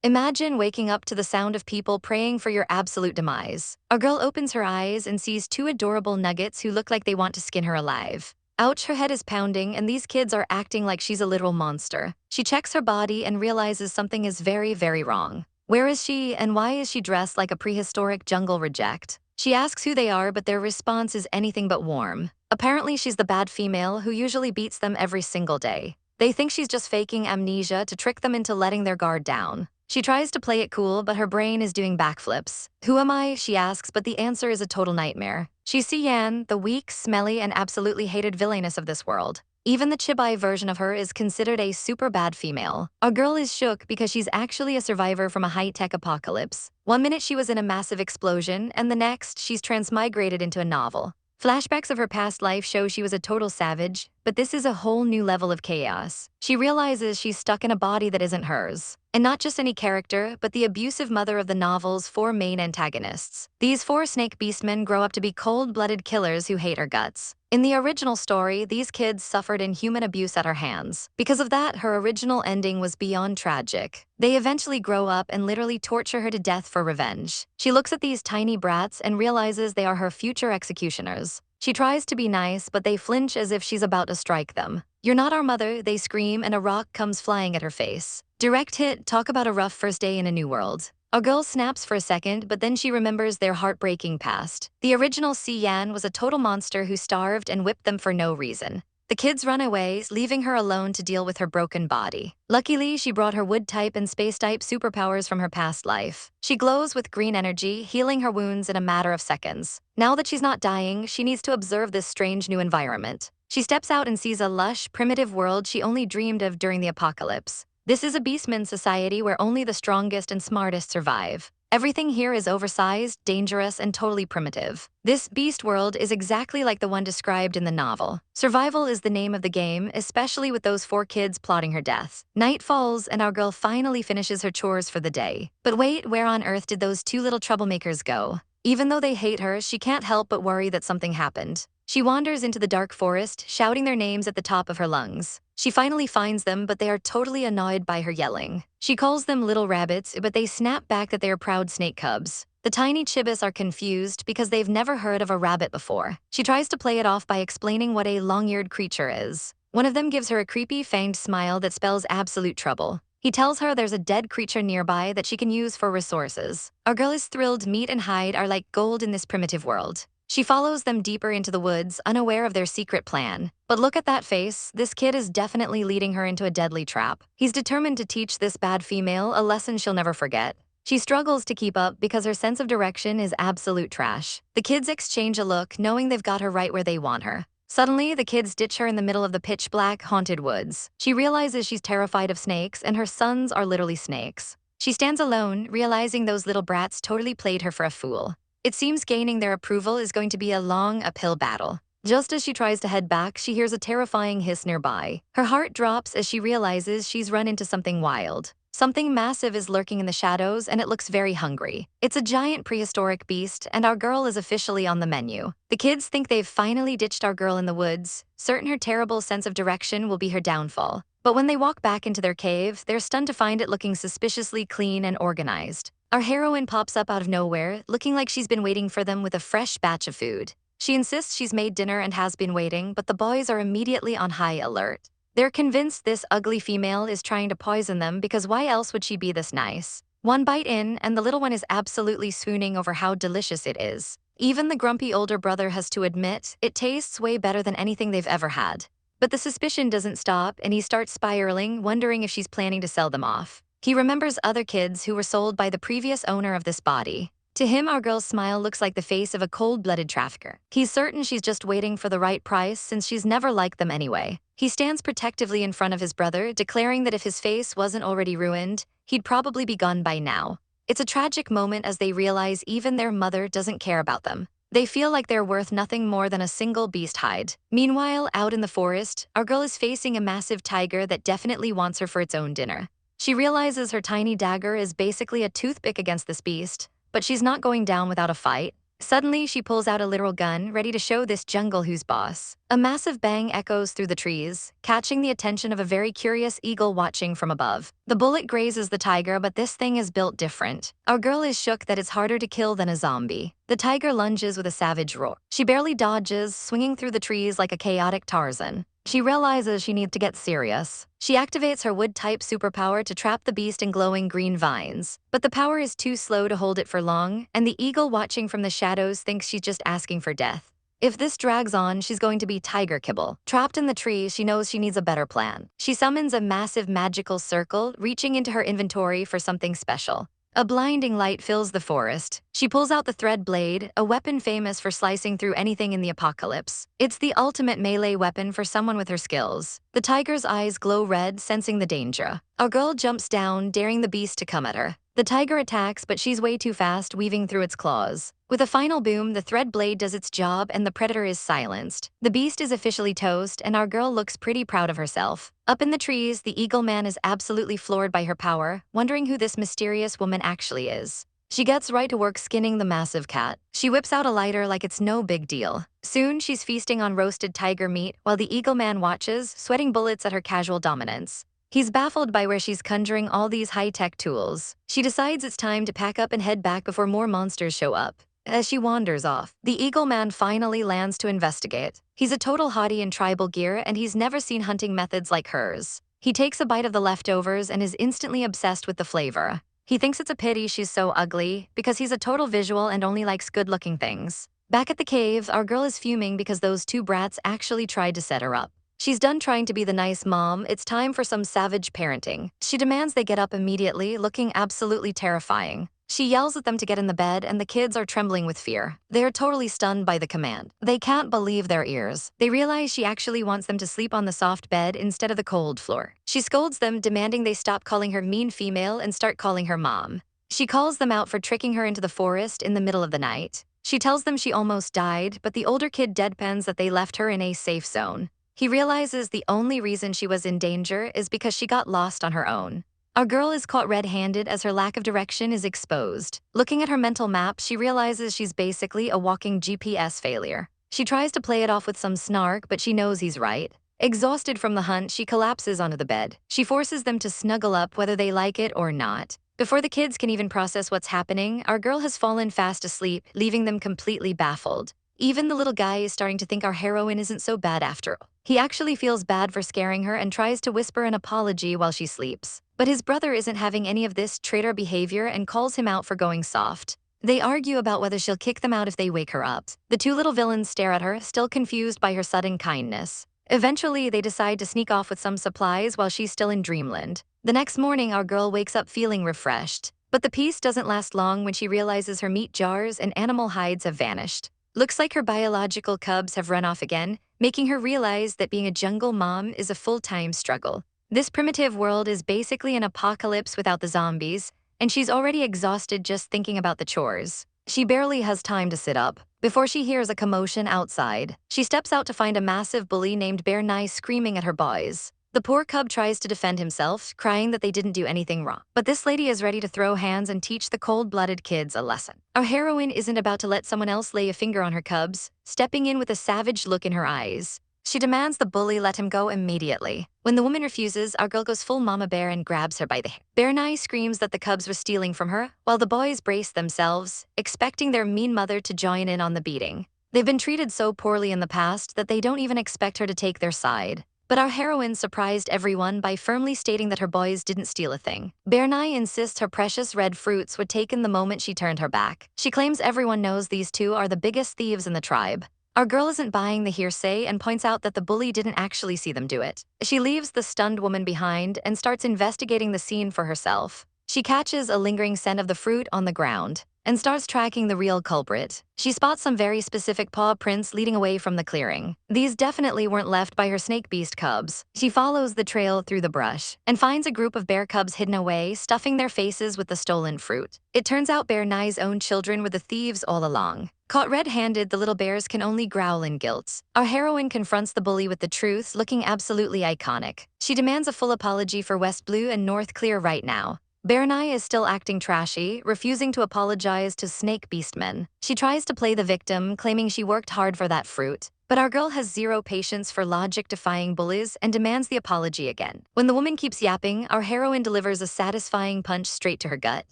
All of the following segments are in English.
Imagine waking up to the sound of people praying for your absolute demise. A girl opens her eyes and sees two adorable nuggets who look like they want to skin her alive. Ouch, her head is pounding, and these kids are acting like she's a literal monster. She checks her body and realizes something is very, very wrong. Where is she, and why is she dressed like a prehistoric jungle reject? She asks who they are, but their response is anything but warm. Apparently, she's the bad female who usually beats them every single day. They think she's just faking amnesia to trick them into letting their guard down. She tries to play it cool, but her brain is doing backflips. Who am I? She asks, but the answer is a total nightmare. She's Sian, the weak, smelly, and absolutely hated villainess of this world. Even the chibai version of her is considered a super bad female. Our girl is shook because she's actually a survivor from a high-tech apocalypse. One minute she was in a massive explosion, and the next she's transmigrated into a novel. Flashbacks of her past life show she was a total savage, but this is a whole new level of chaos. She realizes she's stuck in a body that isn't hers. And not just any character, but the abusive mother of the novel's four main antagonists. These four snake beastmen grow up to be cold-blooded killers who hate her guts. In the original story, these kids suffered inhuman abuse at her hands. Because of that, her original ending was beyond tragic. They eventually grow up and literally torture her to death for revenge. She looks at these tiny brats and realizes they are her future executioners. She tries to be nice, but they flinch as if she's about to strike them. "You're not our mother," they scream, and a rock comes flying at her face. Direct hit. Talk about a rough first day in a new world. A girl snaps for a second, but then she remembers their heartbreaking past. The original Sian was a total monster who starved and whipped them for no reason. The kids run away, leaving her alone to deal with her broken body. Luckily, she brought her wood-type and space-type superpowers from her past life. She glows with green energy, healing her wounds in a matter of seconds. Now that she's not dying, she needs to observe this strange new environment. She steps out and sees a lush, primitive world she only dreamed of during the apocalypse. This is a Beastman society where only the strongest and smartest survive. Everything here is oversized, dangerous, and totally primitive. This beast world is exactly like the one described in the novel. Survival is the name of the game, especially with those four kids plotting her death. Night falls, and our girl finally finishes her chores for the day. But wait, where on earth did those two little troublemakers go? Even though they hate her, she can't help but worry that something happened. She wanders into the dark forest, shouting their names at the top of her lungs. She finally finds them, but they are totally annoyed by her yelling. She calls them little rabbits, but they snap back that they are proud snake cubs. The tiny chibis are confused because they've never heard of a rabbit before. She tries to play it off by explaining what a long-eared creature is. One of them gives her a creepy, fanged smile that spells absolute trouble. He tells her there's a dead creature nearby that she can use for resources. Our girl is thrilled. Meat and hide are like gold in this primitive world. She follows them deeper into the woods, unaware of their secret plan. But look at that face. This kid is definitely leading her into a deadly trap. He's determined to teach this bad female a lesson she'll never forget. She struggles to keep up because her sense of direction is absolute trash. The kids exchange a look, knowing they've got her right where they want her. Suddenly, the kids ditch her in the middle of the pitch-black, haunted woods. She realizes she's terrified of snakes, and her sons are literally snakes. She stands alone, realizing those little brats totally played her for a fool. It seems gaining their approval is going to be a long, uphill battle. Just as she tries to head back, she hears a terrifying hiss nearby. Her heart drops as she realizes she's run into something wild. Something massive is lurking in the shadows, and it looks very hungry. It's a giant prehistoric beast, and our girl is officially on the menu. The kids think they've finally ditched our girl in the woods, certain her terrible sense of direction will be her downfall. But when they walk back into their cave, they're stunned to find it looking suspiciously clean and organized. Our heroine pops up out of nowhere, looking like she's been waiting for them with a fresh batch of food. She insists she's made dinner and has been waiting, but the boys are immediately on high alert. They're convinced this ugly female is trying to poison them because why else would she be this nice? One bite in, and the little one is absolutely swooning over how delicious it is. Even the grumpy older brother has to admit, it tastes way better than anything they've ever had. But the suspicion doesn't stop, and he starts spiraling, wondering if she's planning to sell them off. He remembers other kids who were sold by the previous owner of this body. To him, our girl's smile looks like the face of a cold-blooded trafficker. He's certain she's just waiting for the right price since she's never liked them anyway. He stands protectively in front of his brother, declaring that if his face wasn't already ruined, he'd probably be gone by now. It's a tragic moment as they realize even their mother doesn't care about them. They feel like they're worth nothing more than a single beast hide. Meanwhile, out in the forest, our girl is facing a massive tiger that definitely wants her for its own dinner. She realizes her tiny dagger is basically a toothpick against this beast, but she's not going down without a fight. Suddenly, she pulls out a literal gun, ready to show this jungle who's boss. A massive bang echoes through the trees, catching the attention of a very curious eagle watching from above. The bullet grazes the tiger, but this thing is built different. Our girl is shook that it's harder to kill than a zombie. The tiger lunges with a savage roar. She barely dodges, swinging through the trees like a chaotic Tarzan. She realizes she needs to get serious. She activates her wood-type superpower to trap the beast in glowing green vines. But the power is too slow to hold it for long, and the eagle watching from the shadows thinks she's just asking for death. If this drags on, she's going to be tiger kibble. Trapped in the tree, she knows she needs a better plan. She summons a massive magical circle, reaching into her inventory for something special. A blinding light fills the forest. She pulls out the thread blade, a weapon famous for slicing through anything in the apocalypse. It's the ultimate melee weapon for someone with her skills. The tiger's eyes glow red, sensing the danger. Our girl jumps down, daring the beast to come at her. The tiger attacks, but she's way too fast, weaving through its claws. With a final boom, the thread blade does its job and the predator is silenced. The beast is officially toast, and our girl looks pretty proud of herself. Up in the trees, the eagle man is absolutely floored by her power, wondering who this mysterious woman actually is. She gets right to work skinning the massive cat. She whips out a lighter like it's no big deal. Soon, she's feasting on roasted tiger meat, while the eagle man watches, sweating bullets at her casual dominance. He's baffled by where she's conjuring all these high-tech tools. She decides it's time to pack up and head back before more monsters show up. As she wanders off, the eagle man finally lands to investigate. He's a total hottie in tribal gear, and he's never seen hunting methods like hers. He takes a bite of the leftovers and is instantly obsessed with the flavor. He thinks it's a pity she's so ugly, because he's a total visual and only likes good-looking things. Back at the cave, our girl is fuming because those two brats actually tried to set her up. She's done trying to be the nice mom. It's time for some savage parenting. She demands they get up immediately, looking absolutely terrifying. She yells at them to get in the bed, and the kids are trembling with fear. They are totally stunned by the command. They can't believe their ears. They realize she actually wants them to sleep on the soft bed instead of the cold floor. She scolds them, demanding they stop calling her mean female and start calling her mom. She calls them out for tricking her into the forest in the middle of the night. She tells them she almost died, but the older kid deadpans that they left her in a safe zone. He realizes the only reason she was in danger is because she got lost on her own. Our girl is caught red-handed as her lack of direction is exposed. Looking at her mental map, she realizes she's basically a walking GPS failure. She tries to play it off with some snark, but she knows he's right. Exhausted from the hunt, she collapses onto the bed. She forces them to snuggle up whether they like it or not. Before the kids can even process what's happening, our girl has fallen fast asleep, leaving them completely baffled. Even the little guy is starting to think our heroine isn't so bad after all. He actually feels bad for scaring her and tries to whisper an apology while she sleeps. But his brother isn't having any of this traitor behavior and calls him out for going soft. They argue about whether she'll kick them out if they wake her up. The two little villains stare at her, still confused by her sudden kindness. Eventually, they decide to sneak off with some supplies while she's still in dreamland. The next morning, our girl wakes up feeling refreshed. But the peace doesn't last long when she realizes her meat jars and animal hides have vanished. Looks like her biological cubs have run off again, making her realize that being a jungle mom is a full-time struggle. This primitive world is basically an apocalypse without the zombies, and she's already exhausted just thinking about the chores. She barely has time to sit up before she hears a commotion outside. She steps out to find a massive bully named Bear Nye screaming at her boys. The poor cub tries to defend himself, crying that they didn't do anything wrong. But this lady is ready to throw hands and teach the cold-blooded kids a lesson. Our heroine isn't about to let someone else lay a finger on her cubs, stepping in with a savage look in her eyes. She demands the bully let him go immediately. When the woman refuses, our girl goes full mama bear and grabs her by the hair. Bear Nye screams that the cubs were stealing from her, while the boys brace themselves, expecting their mean mother to join in on the beating. They've been treated so poorly in the past that they don't even expect her to take their side. But our heroine surprised everyone by firmly stating that her boys didn't steal a thing. Bear Nye insists her precious red fruits were taken the moment she turned her back. She claims everyone knows these two are the biggest thieves in the tribe. Our girl isn't buying the hearsay and points out that the bully didn't actually see them do it. She leaves the stunned woman behind and starts investigating the scene for herself. She catches a lingering scent of the fruit on the ground and starts tracking the real culprit. She spots some very specific paw prints leading away from the clearing. These definitely weren't left by her snake beast cubs. She follows the trail through the brush and finds a group of bear cubs hidden away, stuffing their faces with the stolen fruit. It turns out Bear Nye's own children were the thieves all along. Caught red-handed, the little bears can only growl in guilt. Our heroine confronts the bully with the truth, looking absolutely iconic. She demands a full apology for West Blue and North Clear right now. Bearnai is still acting trashy, refusing to apologize to snake beastmen. She tries to play the victim, claiming she worked hard for that fruit. But our girl has zero patience for logic-defying bullies and demands the apology again. When the woman keeps yapping, our heroine delivers a satisfying punch straight to her gut.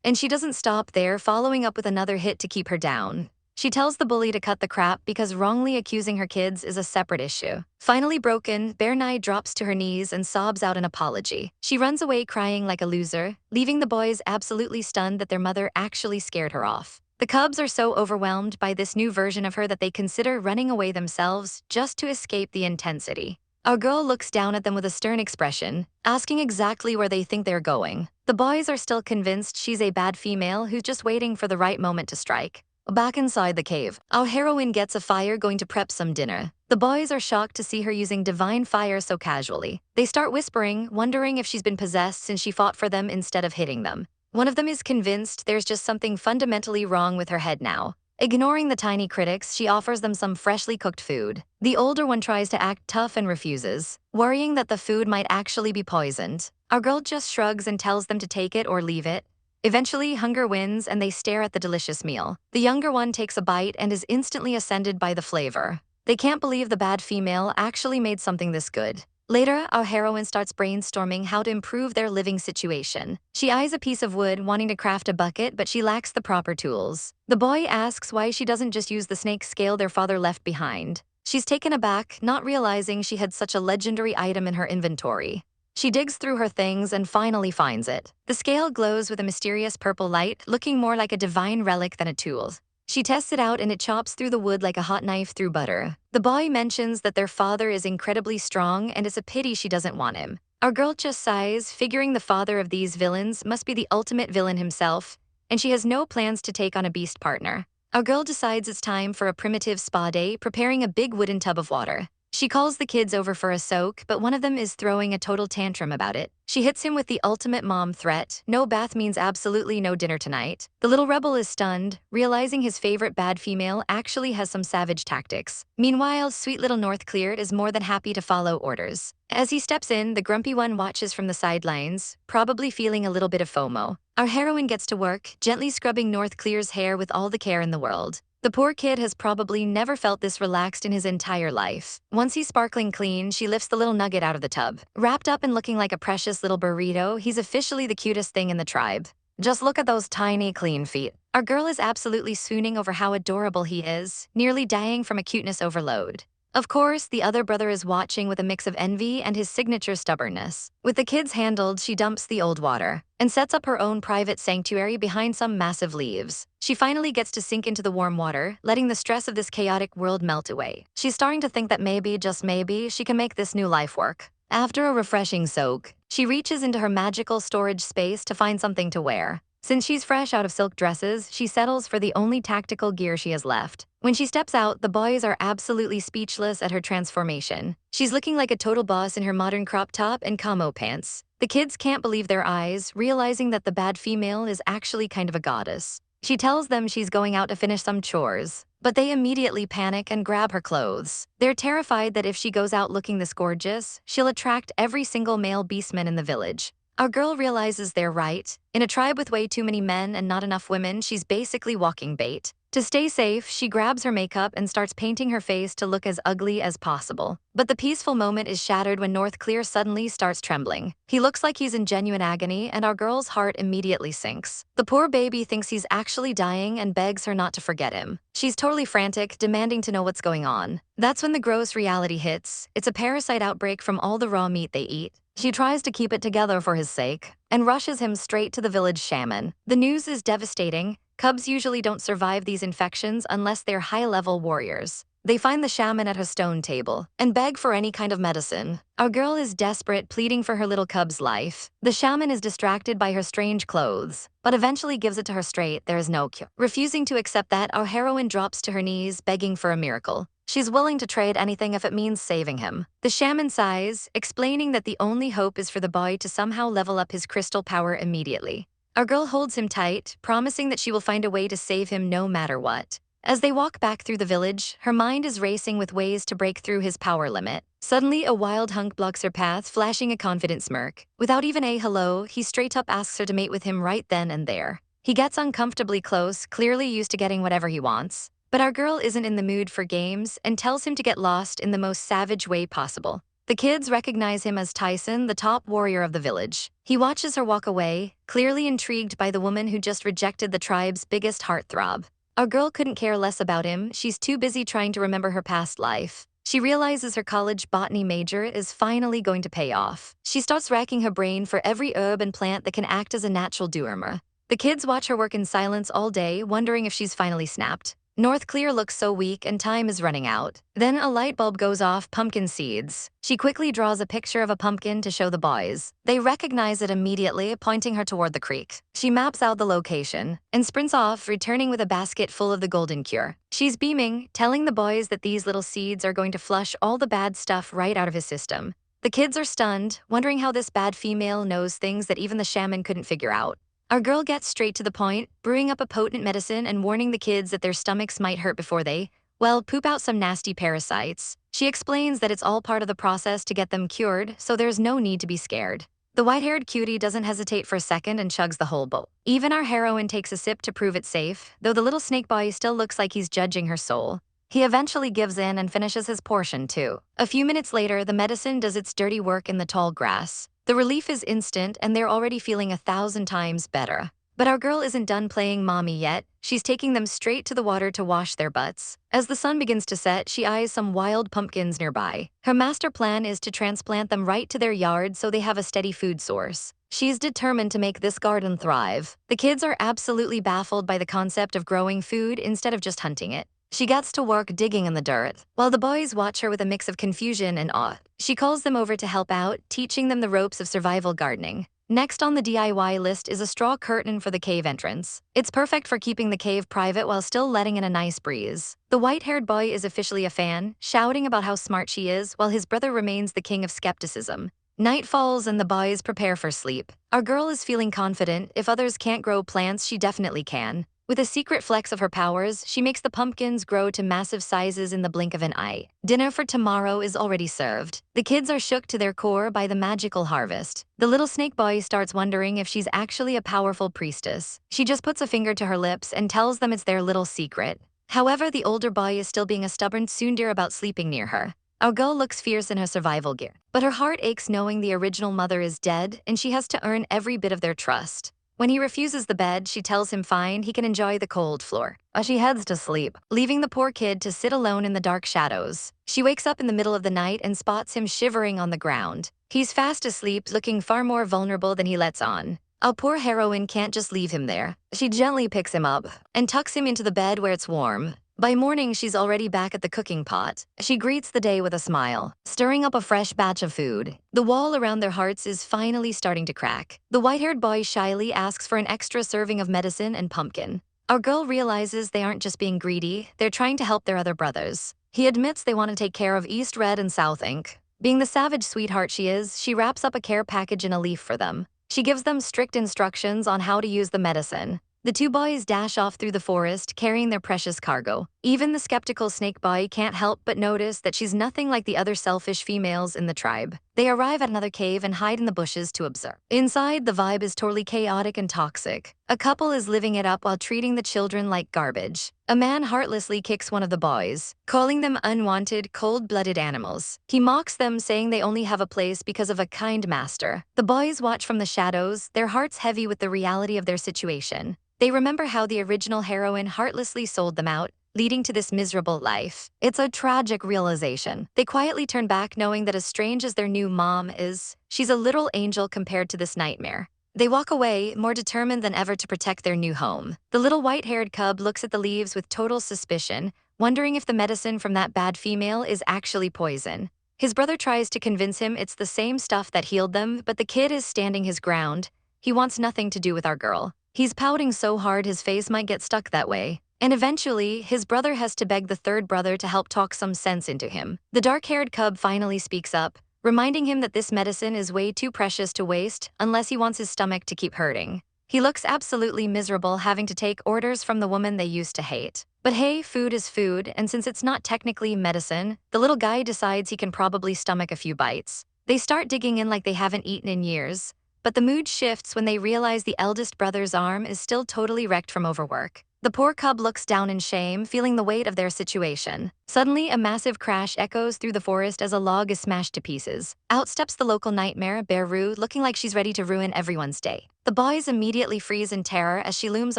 And she doesn't stop there, following up with another hit to keep her down. She tells the bully to cut the crap because wrongly accusing her kids is a separate issue. Finally broken, Bearnai drops to her knees and sobs out an apology. She runs away crying like a loser, leaving the boys absolutely stunned that their mother actually scared her off. The cubs are so overwhelmed by this new version of her that they consider running away themselves just to escape the intensity. Our girl looks down at them with a stern expression, asking exactly where they think they're going. The boys are still convinced she's a bad female who's just waiting for the right moment to strike. Back inside the cave, our heroine gets a fire going to prep some dinner. The boys are shocked to see her using divine fire so casually. They start whispering, wondering if she's been possessed since she fought for them instead of hitting them. One of them is convinced there's just something fundamentally wrong with her head now. Ignoring the tiny critics, she offers them some freshly cooked food. The older one tries to act tough and refuses, worrying that the food might actually be poisoned. Our girl just shrugs and tells them to take it or leave it. Eventually, hunger wins and they stare at the delicious meal. The younger one takes a bite and is instantly ascended by the flavor. They can't believe the bad female actually made something this good. Later, our heroine starts brainstorming how to improve their living situation. She eyes a piece of wood, wanting to craft a bucket, but she lacks the proper tools. The boy asks why she doesn't just use the snake scale their father left behind. She's taken aback, not realizing she had such a legendary item in her inventory. She digs through her things and finally finds it. The scale glows with a mysterious purple light, looking more like a divine relic than a tool. She tests it out and it chops through the wood like a hot knife through butter. The boy mentions that their father is incredibly strong and it's a pity she doesn't want him. Our girl just sighs, figuring the father of these villains must be the ultimate villain himself, and she has no plans to take on a beast partner. Our girl decides it's time for a primitive spa day, preparing a big wooden tub of water. She calls the kids over for a soak, but one of them is throwing a total tantrum about it. She hits him with the ultimate mom threat: no bath means absolutely no dinner tonight. The little rebel is stunned, realizing his favorite bad female actually has some savage tactics. Meanwhile, sweet little North Clear is more than happy to follow orders. As he steps in, the grumpy one watches from the sidelines, probably feeling a little bit of FOMO. Our heroine gets to work, gently scrubbing North Clear's hair with all the care in the world. The poor kid has probably never felt this relaxed in his entire life. Once he's sparkling clean, she lifts the little nugget out of the tub. Wrapped up and looking like a precious little burrito, he's officially the cutest thing in the tribe. Just look at those tiny, clean feet. Our girl is absolutely swooning over how adorable he is, nearly dying from a cuteness overload. Of course, the other brother is watching with a mix of envy and his signature stubbornness. With the kids handled, she dumps the old water and sets up her own private sanctuary behind some massive leaves. She finally gets to sink into the warm water, letting the stress of this chaotic world melt away. She's starting to think that maybe, just maybe, she can make this new life work. After a refreshing soak, she reaches into her magical storage space to find something to wear. Since she's fresh out of silk dresses, she settles for the only tactical gear she has left. When she steps out, the boys are absolutely speechless at her transformation. She's looking like a total boss in her modern crop top and camo pants. The kids can't believe their eyes, realizing that the bad female is actually kind of a goddess. She tells them she's going out to finish some chores, but they immediately panic and grab her clothes. They're terrified that if she goes out looking this gorgeous, she'll attract every single male beastman in the village. Our girl realizes they're right. In a tribe with way too many men and not enough women, she's basically walking bait. To stay safe, she grabs her makeup and starts painting her face to look as ugly as possible. But the peaceful moment is shattered when North Clear suddenly starts trembling. He looks like he's in genuine agony, and our girl's heart immediately sinks. The poor baby thinks he's actually dying and begs her not to forget him. She's totally frantic, demanding to know what's going on. That's when the gross reality hits. It's a parasite outbreak from all the raw meat they eat. She tries to keep it together for his sake and rushes him straight to the village shaman. The news is devastating. Cubs usually don't survive these infections unless they're high-level warriors. They find the shaman at her stone table and beg for any kind of medicine. Our girl is desperate, pleading for her little cub's life. The shaman is distracted by her strange clothes, but eventually gives it to her straight. There is no cure. Refusing to accept that, our heroine drops to her knees, begging for a miracle. She's willing to trade anything if it means saving him. The shaman sighs, explaining that the only hope is for the boy to somehow level up his crystal power immediately. Our girl holds him tight, promising that she will find a way to save him no matter what. As they walk back through the village, her mind is racing with ways to break through his power limit. Suddenly, a wild hunk blocks her path, flashing a confident smirk. Without even a hello, he straight up asks her to mate with him right then and there. He gets uncomfortably close, clearly used to getting whatever he wants. But our girl isn't in the mood for games and tells him to get lost in the most savage way possible. The kids recognize him as Tyson, the top warrior of the village. He watches her walk away, clearly intrigued by the woman who just rejected the tribe's biggest heartthrob. Our girl couldn't care less about him, she's too busy trying to remember her past life. She realizes her college botany major is finally going to pay off. She starts racking her brain for every herb and plant that can act as a natural dewormer. The kids watch her work in silence all day, wondering if she's finally snapped. North Clear looks so weak and time is running out. Then a light bulb goes off, pumpkin seeds. She quickly draws a picture of a pumpkin to show the boys. They recognize it immediately, pointing her toward the creek. She maps out the location and sprints off, returning with a basket full of the golden cure. She's beaming, telling the boys that these little seeds are going to flush all the bad stuff right out of his system. The kids are stunned, wondering how this bad female knows things that even the shaman couldn't figure out. Our girl gets straight to the point, brewing up a potent medicine and warning the kids that their stomachs might hurt before they, well, poop out some nasty parasites. She explains that it's all part of the process to get them cured, so there's no need to be scared. The white-haired cutie doesn't hesitate for a second and chugs the whole bowl. Even our heroine takes a sip to prove it's safe, though the little snake boy still looks like he's judging her soul. He eventually gives in and finishes his portion too. A few minutes later, the medicine does its dirty work in the tall grass. The relief is instant and they're already feeling 1,000 times better. But our girl isn't done playing mommy yet. She's taking them straight to the water to wash their butts. As the sun begins to set, she eyes some wild pumpkins nearby. Her master plan is to transplant them right to their yard so they have a steady food source. She's determined to make this garden thrive. The kids are absolutely baffled by the concept of growing food instead of just hunting it. She gets to work digging in the dirt, while the boys watch her with a mix of confusion and awe. She calls them over to help out, teaching them the ropes of survival gardening. Next on the DIY list is a straw curtain for the cave entrance. It's perfect for keeping the cave private while still letting in a nice breeze. The white-haired boy is officially a fan, shouting about how smart she is, while his brother remains the king of skepticism. Night falls and the boys prepare for sleep. Our girl is feeling confident. If others can't grow plants, she definitely can. With a secret flex of her powers, she makes the pumpkins grow to massive sizes in the blink of an eye. Dinner for tomorrow is already served. The kids are shook to their core by the magical harvest. The little snake boy starts wondering if she's actually a powerful priestess. She just puts a finger to her lips and tells them it's their little secret. However, the older boy is still being a stubborn tsundere about sleeping near her. Our girl looks fierce in her survival gear, but her heart aches knowing the original mother is dead and she has to earn every bit of their trust. When he refuses the bed, she tells him fine, he can enjoy the cold floor. As she heads to sleep, leaving the poor kid to sit alone in the dark shadows. She wakes up in the middle of the night and spots him shivering on the ground. He's fast asleep, looking far more vulnerable than he lets on. Our poor heroine can't just leave him there. She gently picks him up and tucks him into the bed where it's warm. By morning, she's already back at the cooking pot. She greets the day with a smile, stirring up a fresh batch of food. The wall around their hearts is finally starting to crack. The white-haired boy shyly asks for an extra serving of medicine and pumpkin. Our girl realizes they aren't just being greedy, they're trying to help their other brothers. He admits they want to take care of East Red and South Ink. Being the savage sweetheart she is, she wraps up a care package in a leaf for them. She gives them strict instructions on how to use the medicine. The two boys dash off through the forest, carrying their precious cargo. Even the skeptical snake boy can't help but notice that she's nothing like the other selfish females in the tribe. They arrive at another cave and hide in the bushes to observe. Inside, the vibe is totally chaotic and toxic. A couple is living it up while treating the children like garbage. A man heartlessly kicks one of the boys, calling them unwanted, cold-blooded animals. He mocks them, saying they only have a place because of a kind master. The boys watch from the shadows, their hearts heavy with the reality of their situation. They remember how the original heroine heartlessly sold them out, leading to this miserable life. It's a tragic realization. They quietly turn back knowing that as strange as their new mom is, she's a little angel compared to this nightmare. They walk away, more determined than ever to protect their new home. The little white-haired cub looks at the leaves with total suspicion, wondering if the medicine from that bad female is actually poison. His brother tries to convince him it's the same stuff that healed them, but the kid is standing his ground. He wants nothing to do with our girl. He's pouting so hard his face might get stuck that way. And eventually, his brother has to beg the third brother to help talk some sense into him. The dark-haired cub finally speaks up, reminding him that this medicine is way too precious to waste unless he wants his stomach to keep hurting. He looks absolutely miserable having to take orders from the woman they used to hate. But hey, food is food, and since it's not technically medicine, the little guy decides he can probably stomach a few bites. They start digging in like they haven't eaten in years, but the mood shifts when they realize the eldest brother's arm is still totally wrecked from overwork. The poor cub looks down in shame, feeling the weight of their situation. Suddenly, a massive crash echoes through the forest as a log is smashed to pieces. Out steps the local nightmare, Beru, looking like she's ready to ruin everyone's day. The boys immediately freeze in terror as she looms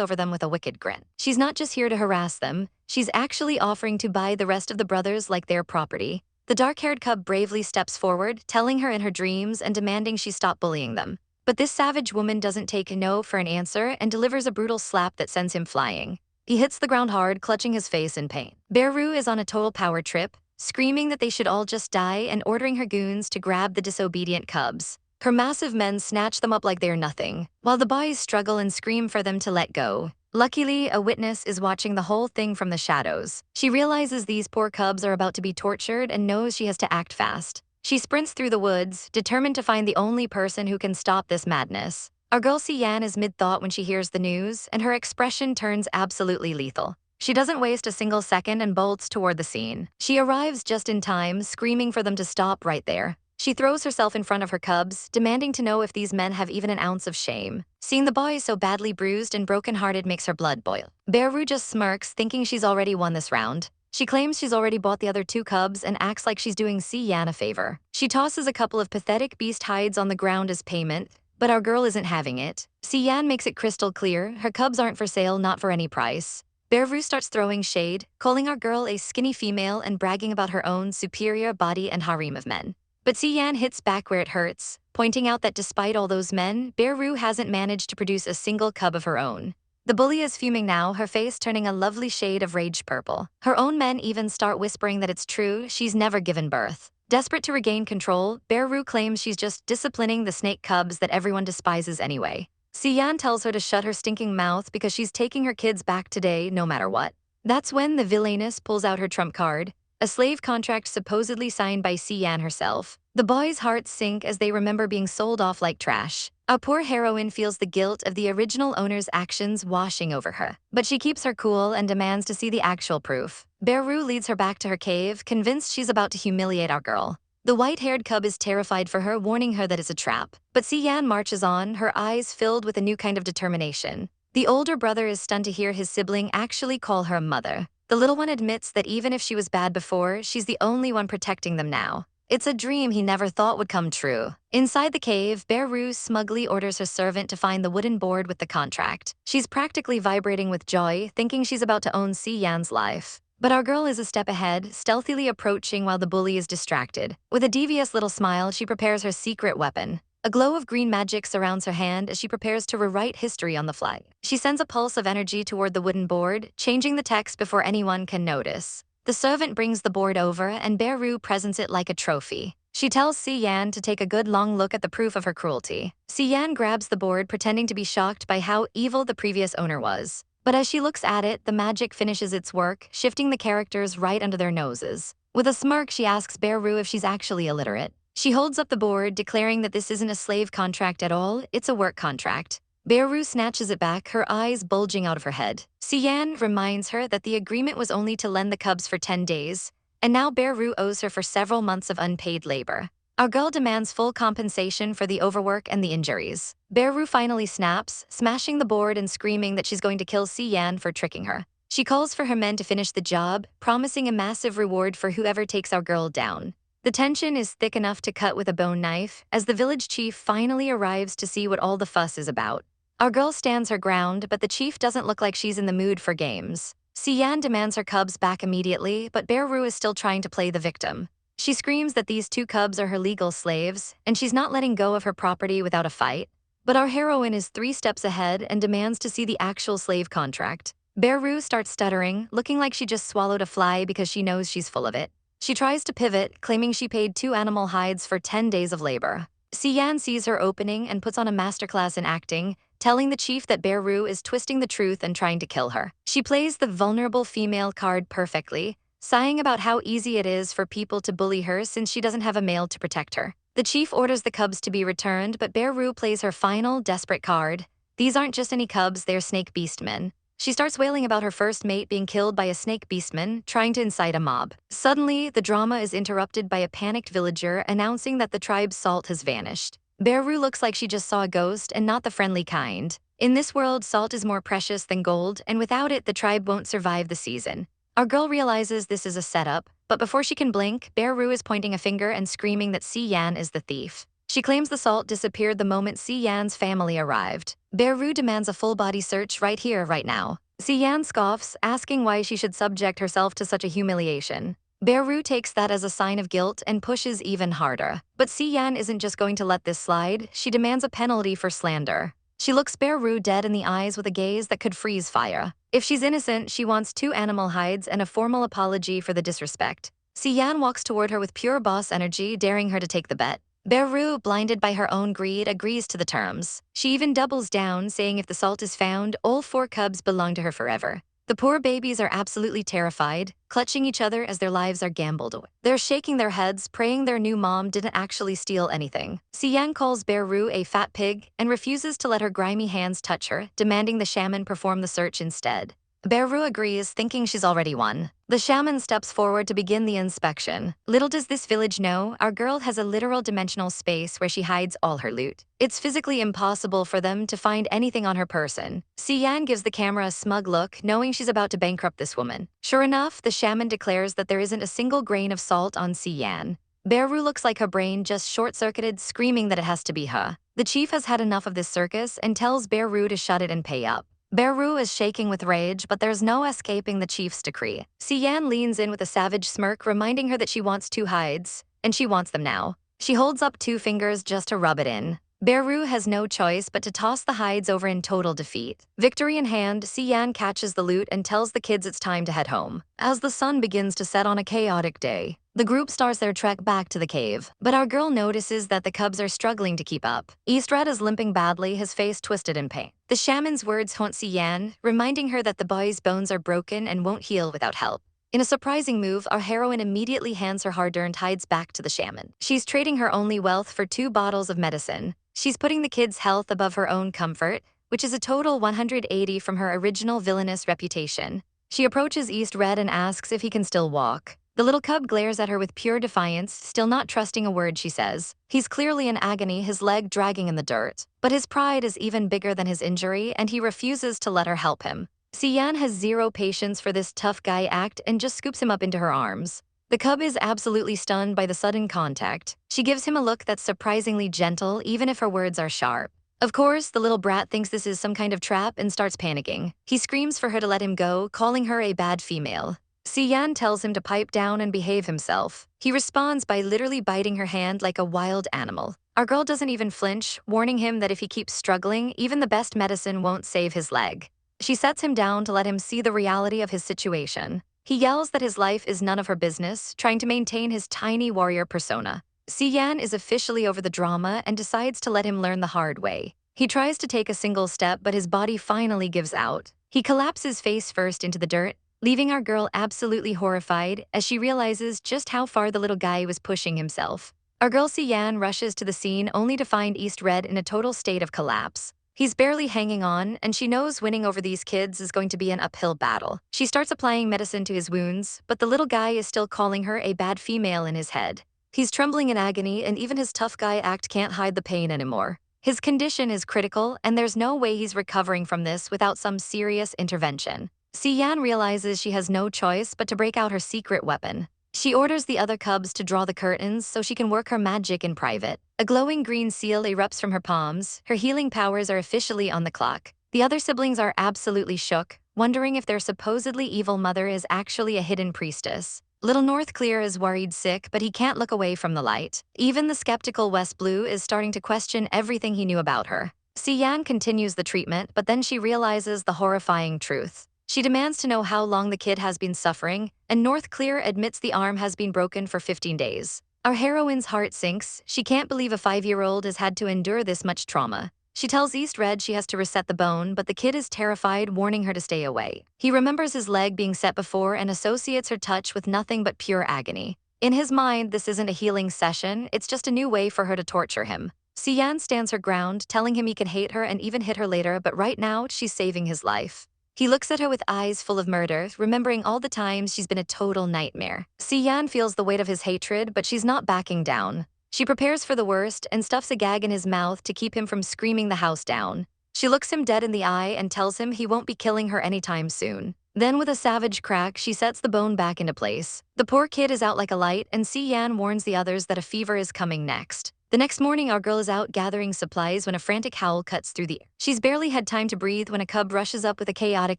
over them with a wicked grin. She's not just here to harass them, she's actually offering to buy the rest of the brothers like their property. The dark-haired cub bravely steps forward, telling her in her dreams and demanding she stop bullying them. But this savage woman doesn't take a no for an answer and delivers a brutal slap that sends him flying. He hits the ground hard, clutching his face in pain. Beru is on a total power trip, screaming that they should all just die and ordering her goons to grab the disobedient cubs. Her massive men snatch them up like they're nothing, while the boys struggle and scream for them to let go. Luckily, a witness is watching the whole thing from the shadows. She realizes these poor cubs are about to be tortured and knows she has to act fast. She sprints through the woods, determined to find the only person who can stop this madness. Our girl Sian is mid-thought when she hears the news, and her expression turns absolutely lethal. She doesn't waste a single second and bolts toward the scene. She arrives just in time, screaming for them to stop right there. She throws herself in front of her cubs, demanding to know if these men have even an ounce of shame. Seeing the boys so badly bruised and brokenhearted makes her blood boil. Beru just smirks, thinking she's already won this round. She claims she's already bought the other two cubs and acts like she's doing Sian a favor. She tosses a couple of pathetic beast hides on the ground as payment, but our girl isn't having it. Sian makes it crystal clear, her cubs aren't for sale, not for any price. Beru starts throwing shade, calling our girl a skinny female and bragging about her own superior body and harem of men. But Sian hits back where it hurts, pointing out that despite all those men, Beru hasn't managed to produce a single cub of her own. The bully is fuming now, her face turning a lovely shade of rage purple. Her own men even start whispering that it's true, she's never given birth. Desperate to regain control, Beru claims she's just disciplining the snake cubs that everyone despises anyway. Sian tells her to shut her stinking mouth because she's taking her kids back today no matter what. That's when the villainess pulls out her trump card, a slave contract supposedly signed by Sian herself. The boys' hearts sink as they remember being sold off like trash. Our poor heroine feels the guilt of the original owner's actions washing over her. But she keeps her cool and demands to see the actual proof. Beru leads her back to her cave, convinced she's about to humiliate our girl. The white-haired cub is terrified for her, warning her that it's a trap. But Sian marches on, her eyes filled with a new kind of determination. The older brother is stunned to hear his sibling actually call her mother. The little one admits that even if she was bad before, she's the only one protecting them now. It's a dream he never thought would come true. Inside the cave, Beru smugly orders her servant to find the wooden board with the contract. She's practically vibrating with joy, thinking she's about to own Sian's life. But our girl is a step ahead, stealthily approaching while the bully is distracted. With a devious little smile, she prepares her secret weapon. A glow of green magic surrounds her hand as she prepares to rewrite history on the fly. She sends a pulse of energy toward the wooden board, changing the text before anyone can notice. The servant brings the board over, and Beru presents it like a trophy. She tells Sian to take a good long look at the proof of her cruelty. Sian grabs the board, pretending to be shocked by how evil the previous owner was. But as she looks at it, the magic finishes its work, shifting the characters right under their noses. With a smirk, she asks Beru if she's actually illiterate. She holds up the board, declaring that this isn't a slave contract at all, it's a work contract. Beru snatches it back, her eyes bulging out of her head. Sian reminds her that the agreement was only to lend the cubs for 10 days, and now Beru owes her for several months of unpaid labor. Our girl demands full compensation for the overwork and the injuries. Beru finally snaps, smashing the board and screaming that she's going to kill Sian for tricking her. She calls for her men to finish the job, promising a massive reward for whoever takes our girl down. The tension is thick enough to cut with a bone knife as the village chief finally arrives to see what all the fuss is about. Our girl stands her ground, but the chief doesn't look like she's in the mood for games. Sian demands her cubs back immediately, but Beru is still trying to play the victim. She screams that these two cubs are her legal slaves, and she's not letting go of her property without a fight. But our heroine is 3 steps ahead and demands to see the actual slave contract. Beru starts stuttering, looking like she just swallowed a fly because she knows she's full of it. She tries to pivot, claiming she paid 2 animal hides for 10 days of labor. Sian sees her opening and puts on a masterclass in acting, telling the chief that Beru is twisting the truth and trying to kill her. She plays the vulnerable female card perfectly, sighing about how easy it is for people to bully her since she doesn't have a male to protect her. The chief orders the cubs to be returned, but Beru plays her final, desperate card, These aren't just any cubs, they're snake beastmen. She starts wailing about her first mate being killed by a snake beastman trying to incite a mob. Suddenly, the drama is interrupted by a panicked villager announcing that the tribe's salt has vanished. Beru looks like she just saw a ghost and not the friendly kind. In this world, salt is more precious than gold, and without it, the tribe won't survive the season. Our girl realizes this is a setup, but before she can blink, Beru is pointing a finger and screaming that Si Yan is the thief. She claims the salt disappeared the moment Si Yan's family arrived. Beru demands a full-body search right here, right now. Si Yan scoffs, asking why she should subject herself to such a humiliation. Beru takes that as a sign of guilt and pushes even harder. But Si Yan isn't just going to let this slide, she demands a penalty for slander. She looks Beru dead in the eyes with a gaze that could freeze fire. If she's innocent, she wants 2 animal hides and a formal apology for the disrespect. Si Yan walks toward her with pure boss energy, daring her to take the bet. Beru, blinded by her own greed, agrees to the terms. She even doubles down, saying if the salt is found, all 4 cubs belong to her forever. The poor babies are absolutely terrified, clutching each other as their lives are gambled away. They're shaking their heads, praying their new mom didn't actually steal anything. Si Yan calls Beru a fat pig and refuses to let her grimy hands touch her, demanding the shaman perform the search instead. Beru agrees, thinking she's already won. The shaman steps forward to begin the inspection. Little does this village know, our girl has a literal dimensional space where she hides all her loot. It's physically impossible for them to find anything on her person. Si Yan gives the camera a smug look, knowing she's about to bankrupt this woman. Sure enough, the shaman declares that there isn't a single grain of salt on Si Yan. Beru looks like her brain just short-circuited, screaming that it has to be her. The chief has had enough of this circus and tells Beru to shut it and pay up. Beru is shaking with rage, but there's no escaping the chief's decree. Si Yan leans in with a savage smirk, reminding her that she wants 2 hides, and she wants them now. She holds up 2 fingers just to rub it in. Beru has no choice but to toss the hides over in total defeat. Victory in hand, Si Yan catches the loot and tells the kids it's time to head home. As the sun begins to set on a chaotic day, the group starts their trek back to the cave. But our girl notices that the cubs are struggling to keep up. Eastred is limping badly, his face twisted in pain. The shaman's words haunt Si Yan, reminding her that the boy's bones are broken and won't heal without help. In a surprising move, our heroine immediately hands her hard-earned hides back to the shaman. She's trading her only wealth for 2 bottles of medicine. She's putting the kids' health above her own comfort, which is a total 180 from her original villainous reputation. She approaches Eastred and asks if he can still walk. The little cub glares at her with pure defiance, still not trusting a word she says. He's clearly in agony, his leg dragging in the dirt. But his pride is even bigger than his injury, and he refuses to let her help him. Si Yan has 0 patience for this tough guy act and just scoops him up into her arms. The cub is absolutely stunned by the sudden contact. She gives him a look that's surprisingly gentle, even if her words are sharp. Of course, the little brat thinks this is some kind of trap and starts panicking. He screams for her to let him go, calling her a bad female. Si Yan tells him to pipe down and behave himself. He responds by literally biting her hand like a wild animal. Our girl doesn't even flinch, warning him that if he keeps struggling, even the best medicine won't save his leg. She sets him down to let him see the reality of his situation. He yells that his life is none of her business, trying to maintain his tiny warrior persona. Si Yan is officially over the drama and decides to let him learn the hard way. He tries to take a single step, but his body finally gives out. He collapses face first into the dirt, leaving our girl absolutely horrified as she realizes just how far the little guy was pushing himself. Our girl Si Yan rushes to the scene only to find Eastred in a total state of collapse. He's barely hanging on, and she knows winning over these kids is going to be an uphill battle. She starts applying medicine to his wounds, but the little guy is still calling her a bad female in his head. He's trembling in agony, and even his tough guy act can't hide the pain anymore. His condition is critical, and there's no way he's recovering from this without some serious intervention. Si Yan realizes she has no choice but to break out her secret weapon. She orders the other cubs to draw the curtains so she can work her magic in private. A glowing green seal erupts from her palms. Her healing powers are officially on the clock. The other siblings are absolutely shook, wondering if their supposedly evil mother is actually a hidden priestess. Little North Clear is worried sick, but he can't look away from the light. Even the skeptical West Blue is starting to question everything he knew about her. Si Yan continues the treatment, but then she realizes the horrifying truth. She demands to know how long the kid has been suffering, and North Clear admits the arm has been broken for 15 days. Our heroine's heart sinks. She can't believe a 5-year-old has had to endure this much trauma. She tells Eastred she has to reset the bone, but the kid is terrified, warning her to stay away. He remembers his leg being set before and associates her touch with nothing but pure agony. In his mind, this isn't a healing session, it's just a new way for her to torture him. Si-yan stands her ground, telling him he can hate her and even hit her later, but right now, she's saving his life. He looks at her with eyes full of murder, remembering all the times she's been a total nightmare. Si-yan feels the weight of his hatred, but she's not backing down. She prepares for the worst and stuffs a gag in his mouth to keep him from screaming the house down. She looks him dead in the eye and tells him he won't be killing her anytime soon. Then with a savage crack, she sets the bone back into place. The poor kid is out like a light, and Si-yan warns the others that a fever is coming next. The next morning, our girl is out gathering supplies when a frantic howl cuts through the air. She's barely had time to breathe when a cub rushes up with a chaotic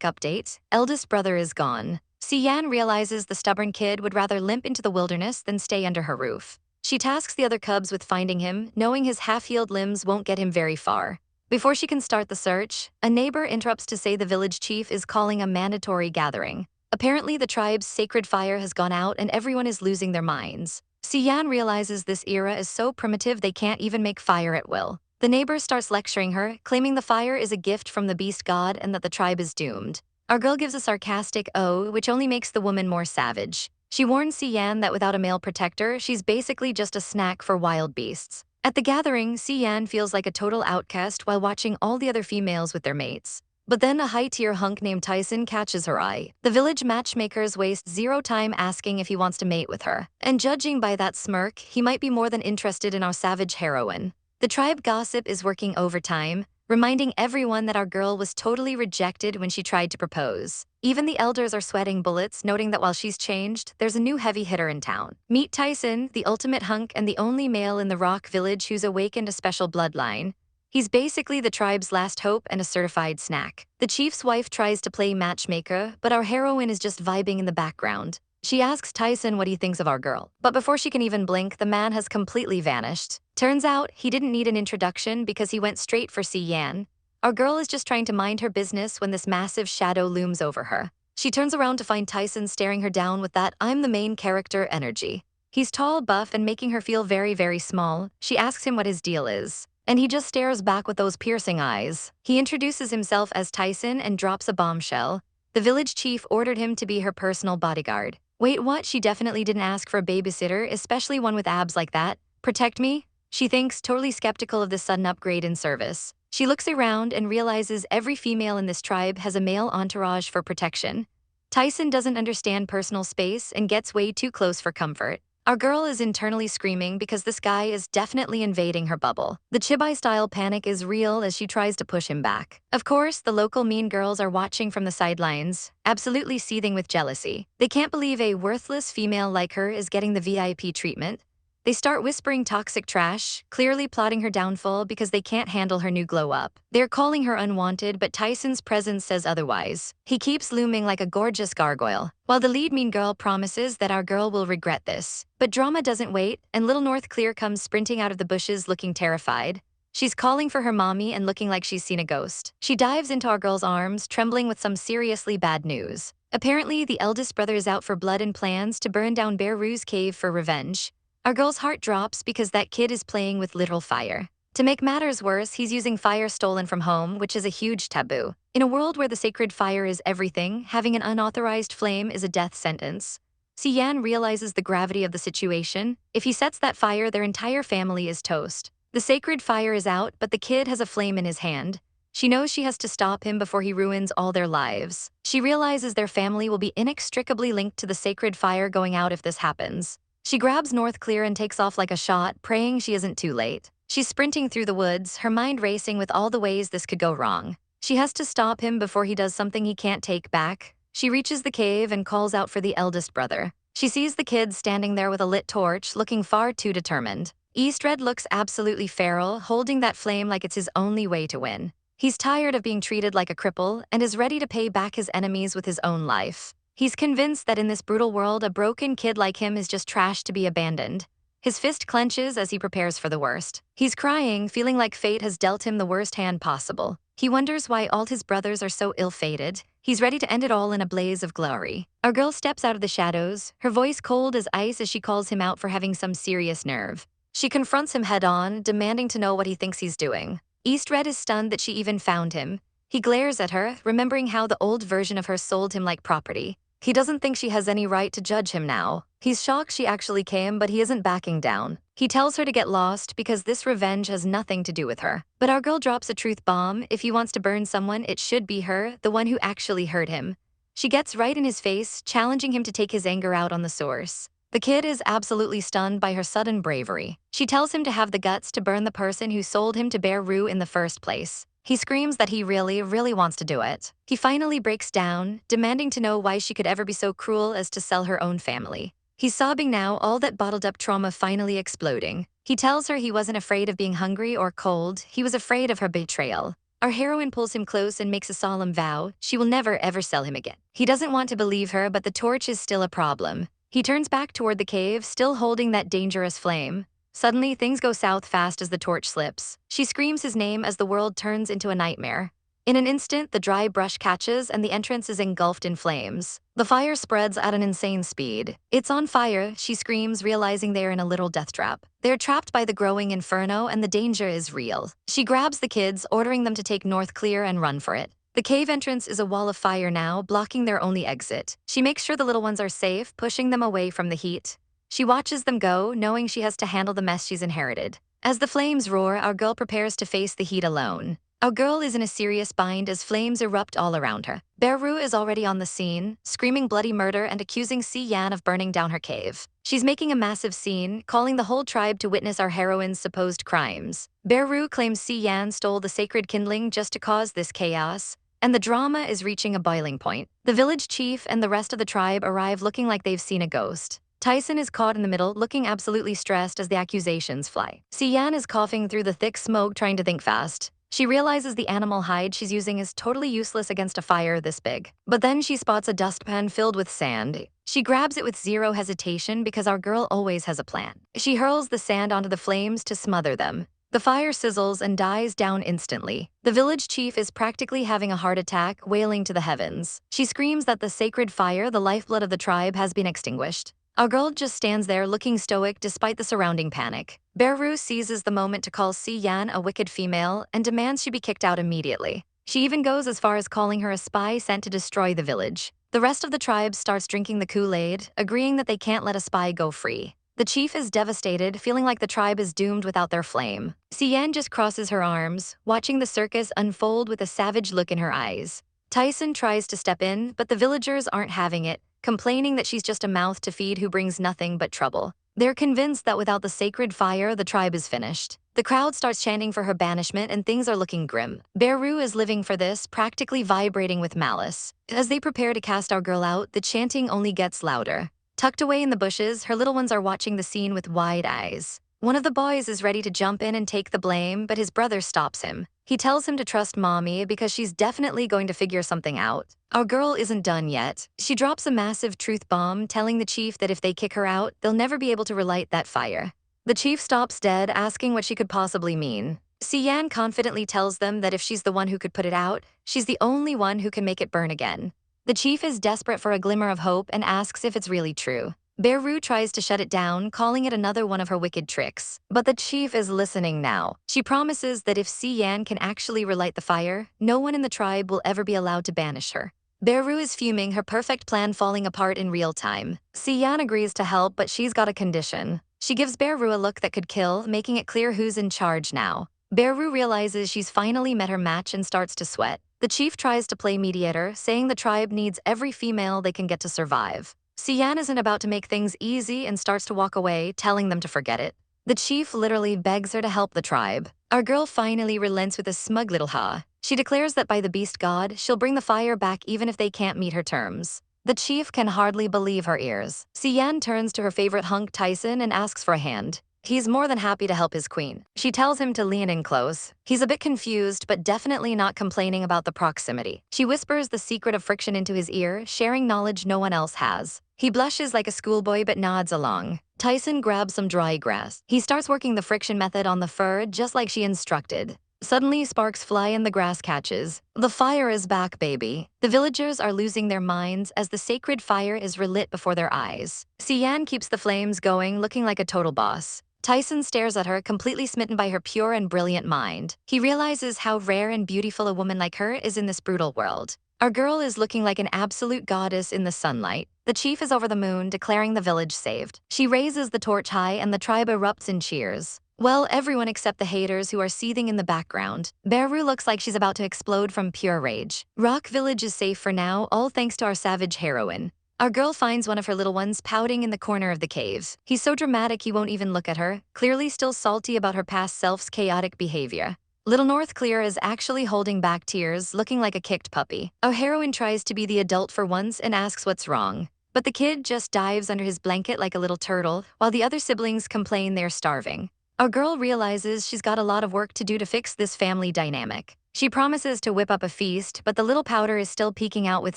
update. Eldest brother is gone. Si-yan realizes the stubborn kid would rather limp into the wilderness than stay under her roof. She tasks the other cubs with finding him, knowing his half-healed limbs won't get him very far. Before she can start the search, a neighbor interrupts to say the village chief is calling a mandatory gathering. Apparently, the tribe's sacred fire has gone out and everyone is losing their minds. Si-yan realizes this era is so primitive they can't even make fire at will. The neighbor starts lecturing her, claiming the fire is a gift from the beast god and that the tribe is doomed. Our girl gives a sarcastic "oh," which only makes the woman more savage. She warns Si-yan that without a male protector, she's basically just a snack for wild beasts. At the gathering, Si-yan feels like a total outcast while watching all the other females with their mates. But then a high-tier hunk named Tyson catches her eye. The village matchmakers waste zero time asking if he wants to mate with her. And judging by that smirk, he might be more than interested in our savage heroine. The tribe gossip is working overtime, reminding everyone that our girl was totally rejected when she tried to propose. Even the elders are sweating bullets, noting that while she's changed, there's a new heavy hitter in town. Meet Tyson, the ultimate hunk and the only male in the rock village who's awakened a special bloodline. He's basically the tribe's last hope and a certified snack. The chief's wife tries to play matchmaker, but our heroine is just vibing in the background. She asks Tyson what he thinks of our girl. But before she can even blink, the man has completely vanished. Turns out, he didn't need an introduction because he went straight for Si-yan. Our girl is just trying to mind her business when this massive shadow looms over her. She turns around to find Tyson staring her down with that "I'm the main character" energy. He's tall, buff, and making her feel very, very small. She asks him what his deal is. And he just stares back with those piercing eyes. He introduces himself as Tyson and drops a bombshell. The village chief ordered him to be her personal bodyguard. Wait, what? She definitely didn't ask for a babysitter, especially one with abs like that. Protect me? She thinks, totally skeptical of this sudden upgrade in service. She looks around and realizes every female in this tribe has a male entourage for protection. Tyson doesn't understand personal space and gets way too close for comfort. Our girl is internally screaming because this guy is definitely invading her bubble. The Chibai-style panic is real as she tries to push him back. Of course, the local mean girls are watching from the sidelines, absolutely seething with jealousy. They can't believe a worthless female like her is getting the VIP treatment. They start whispering toxic trash, clearly plotting her downfall because they can't handle her new glow-up. They're calling her unwanted, but Tyson's presence says otherwise. He keeps looming like a gorgeous gargoyle, while the lead mean girl promises that our girl will regret this. But drama doesn't wait, and little North Clear comes sprinting out of the bushes looking terrified. She's calling for her mommy and looking like she's seen a ghost. She dives into our girl's arms, trembling with some seriously bad news. Apparently, the eldest brother is out for blood and plans to burn down Bear Rue's cave for revenge. Our girl's heart drops because that kid is playing with literal fire. To make matters worse, he's using fire stolen from home, which is a huge taboo. In a world where the sacred fire is everything, having an unauthorized flame is a death sentence. Si-yan realizes the gravity of the situation. If he sets that fire, their entire family is toast. The sacred fire is out, but the kid has a flame in his hand. She knows she has to stop him before he ruins all their lives. She realizes their family will be inextricably linked to the sacred fire going out if this happens. She grabs North Clear and takes off like a shot, praying she isn't too late. She's sprinting through the woods, her mind racing with all the ways this could go wrong. She has to stop him before he does something he can't take back. She reaches the cave and calls out for the eldest brother. She sees the kid standing there with a lit torch, looking far too determined. Eastred looks absolutely feral, holding that flame like it's his only way to win. He's tired of being treated like a cripple and is ready to pay back his enemies with his own life. He's convinced that in this brutal world, a broken kid like him is just trash to be abandoned. His fist clenches as he prepares for the worst. He's crying, feeling like fate has dealt him the worst hand possible. He wonders why all his brothers are so ill-fated. He's ready to end it all in a blaze of glory. Our girl steps out of the shadows, her voice cold as ice as she calls him out for having some serious nerve. She confronts him head-on, demanding to know what he thinks he's doing. Eastred is stunned that she even found him. He glares at her, remembering how the old version of her sold him like property. He doesn't think she has any right to judge him now. He's shocked she actually came, but he isn't backing down. He tells her to get lost because this revenge has nothing to do with her. But our girl drops a truth bomb. If he wants to burn someone, it should be her, the one who actually hurt him. She gets right in his face, challenging him to take his anger out on the source. The kid is absolutely stunned by her sudden bravery. She tells him to have the guts to burn the person who sold him to Bear Rue in the first place. He screams that he really wants to do it. He finally breaks down, demanding to know why she could ever be so cruel as to sell her own family. He's sobbing now, all that bottled up trauma finally exploding. He tells her he wasn't afraid of being hungry or cold, he was afraid of her betrayal. Our heroine pulls him close and makes a solemn vow she will never ever sell him again. He doesn't want to believe her, but the torch is still a problem. He turns back toward the cave, still holding that dangerous flame. Suddenly, things go south fast as the torch slips. She screams his name as the world turns into a nightmare. In an instant, the dry brush catches and the entrance is engulfed in flames. The fire spreads at an insane speed. "It's on fire," she screams, realizing they're in a little death trap. They're trapped by the growing inferno and the danger is real. She grabs the kids, ordering them to take North Clear and run for it. The cave entrance is a wall of fire now, blocking their only exit. She makes sure the little ones are safe, pushing them away from the heat. She watches them go, knowing she has to handle the mess she's inherited. As the flames roar, our girl prepares to face the heat alone. Our girl is in a serious bind as flames erupt all around her. Bear Rue is already on the scene, screaming bloody murder and accusing Si Yan of burning down her cave. She's making a massive scene, calling the whole tribe to witness our heroine's supposed crimes. Bear Rue claims Si Yan stole the sacred kindling just to cause this chaos, and the drama is reaching a boiling point. The village chief and the rest of the tribe arrive looking like they've seen a ghost. Tyson is caught in the middle, looking absolutely stressed as the accusations fly. Si Yan is coughing through the thick smoke, trying to think fast. She realizes the animal hide she's using is totally useless against a fire this big. But then she spots a dustpan filled with sand. She grabs it with zero hesitation because our girl always has a plan. She hurls the sand onto the flames to smother them. The fire sizzles and dies down instantly. The village chief is practically having a heart attack, wailing to the heavens. She screams that the sacred fire, the lifeblood of the tribe, has been extinguished. Our girl just stands there looking stoic despite the surrounding panic. Bear Rue seizes the moment to call Si Yan a wicked female and demands she be kicked out immediately. She even goes as far as calling her a spy sent to destroy the village. The rest of the tribe starts drinking the Kool-Aid, agreeing that they can't let a spy go free. The chief is devastated, feeling like the tribe is doomed without their flame. Si Yan just crosses her arms, watching the circus unfold with a savage look in her eyes. Tyson tries to step in, but the villagers aren't having it, complaining that she's just a mouth to feed who brings nothing but trouble. They're convinced that without the sacred fire, the tribe is finished. The crowd starts chanting for her banishment and things are looking grim. Bear Rue is living for this, practically vibrating with malice. As they prepare to cast our girl out, the chanting only gets louder. Tucked away in the bushes, her little ones are watching the scene with wide eyes. One of the boys is ready to jump in and take the blame, but his brother stops him. He tells him to trust mommy because she's definitely going to figure something out. Our girl isn't done yet. She drops a massive truth bomb, telling the chief that if they kick her out, they'll never be able to relight that fire. The chief stops dead, asking what she could possibly mean. Si Yan confidently tells them that if she's the one who could put it out, she's the only one who can make it burn again. The chief is desperate for a glimmer of hope and asks if it's really true. Bear Rue tries to shut it down, calling it another one of her wicked tricks. But the chief is listening now. She promises that if Si Yan can actually relight the fire, no one in the tribe will ever be allowed to banish her. Bear Rue is fuming, her perfect plan falling apart in real time. Si Yan agrees to help, but she's got a condition. She gives Bear Rue a look that could kill, making it clear who's in charge now. Bear Rue realizes she's finally met her match and starts to sweat. The chief tries to play mediator, saying the tribe needs every female they can get to survive. Si Yan isn't about to make things easy and starts to walk away, telling them to forget it. The chief literally begs her to help the tribe. Our girl finally relents with a smug little ha. She declares that by the beast god, she'll bring the fire back even if they can't meet her terms. The chief can hardly believe her ears. Si Yan turns to her favorite hunk Tyson and asks for a hand. He's more than happy to help his queen. She tells him to lean in close. He's a bit confused, but definitely not complaining about the proximity. She whispers the secret of friction into his ear, sharing knowledge no one else has. He blushes like a schoolboy but nods along. Tyson grabs some dry grass. He starts working the friction method on the fur just like she instructed. Suddenly, sparks fly and the grass catches. The fire is back, baby. The villagers are losing their minds as the sacred fire is relit before their eyes. Si Yan keeps the flames going, looking like a total boss. Tyson stares at her, completely smitten by her pure and brilliant mind. He realizes how rare and beautiful a woman like her is in this brutal world. Our girl is looking like an absolute goddess in the sunlight. The chief is over the moon, declaring the village saved. She raises the torch high and the tribe erupts in cheers. Well, everyone except the haters who are seething in the background. Beru looks like she's about to explode from pure rage. Rock Village is safe for now, all thanks to our savage heroine. Our girl finds one of her little ones pouting in the corner of the cave. He's so dramatic he won't even look at her, clearly still salty about her past self's chaotic behavior. Little North Clear is actually holding back tears, looking like a kicked puppy. Our heroine tries to be the adult for once and asks what's wrong. But the kid just dives under his blanket like a little turtle, while the other siblings complain they're starving. Our girl realizes she's got a lot of work to do to fix this family dynamic. She promises to whip up a feast, but the little powder is still peeking out with